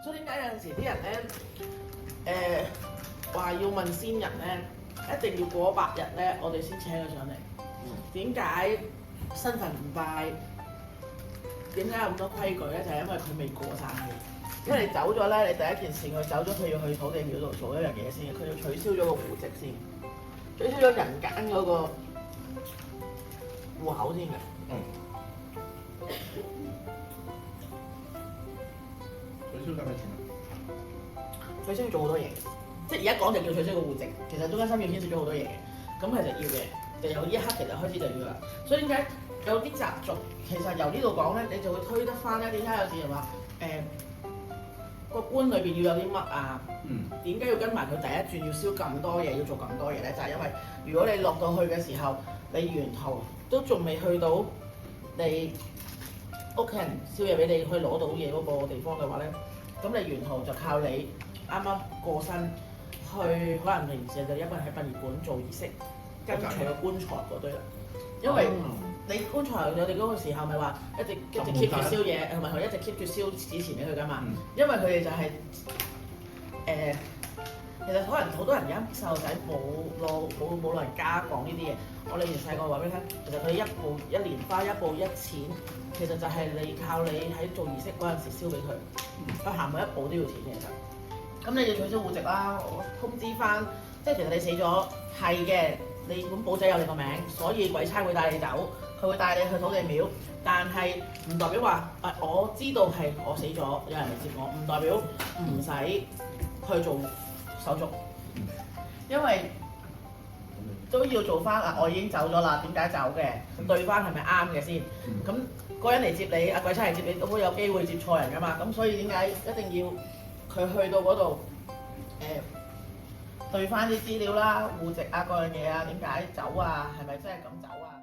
所以點解有陣時啲人咧話要問先人咧，一定要過100日咧，我哋先請佢上嚟。點解新墳唔拜？點解有咁多規矩咧？就係因為佢未過晒氣。因為你走咗咧，你第一件事佢走咗，佢要去土地廟度做一樣嘢先，佢要取消咗個戶籍先，取消咗人間嗰個戶口先嘅。取消交咩錢啊？取消要做好多嘢，即係而家講就叫取消個戶籍，其實中間心要牽涉咗好多嘢嘅。咁其實要嘅，就由呢一刻其實開始就要啦。所以點解有啲習俗，其實由呢度講咧，你就會推得翻咧。點解有時人話個棺裏邊要有啲乜啊？點解要跟埋佢第一轉要燒咁多嘢，要做咁多嘢咧？就係因為如果你落到去嘅時候，你沿途都仲未去到你屋企人燒嘢俾你去攞到嘢嗰個地方嘅話咧，咁你沿途就靠你啱啱過身去，可能平時就一個人喺殯儀館做儀式，跟隨個棺材嗰堆啦。因為你棺材我哋嗰個時候咪話一直 keep 住燒嘢，同埋佢一直 keep 住燒紙錢俾佢噶嘛。因為佢哋就係其實可能好多人而家細路仔冇老人家講呢啲嘢。我哋以前細個話俾你聽，其實佢一年花一步一錢，其實就係你靠你喺做儀式嗰陣時燒俾佢，佢行每一步都要錢嘅其實。咁你要取消戶籍啦，通知翻，即係其實你死咗係嘅，你本簿仔有你個名，所以鬼差會帶你走，佢會帶你去土地廟，但係唔代表話我知道係我死咗，有人嚟接我，唔代表唔使去做手續，因為都要做翻我已經走咗啦，點解走嘅？對翻係咪啱嘅先？咁嗰人嚟接你，鬼差嚟接你都會有機會接錯人噶嘛，咁所以點解一定要佢去到嗰度對翻啲資料啦、戶籍啊、各樣嘢啊，點解走啊？係咪真係咁走啊？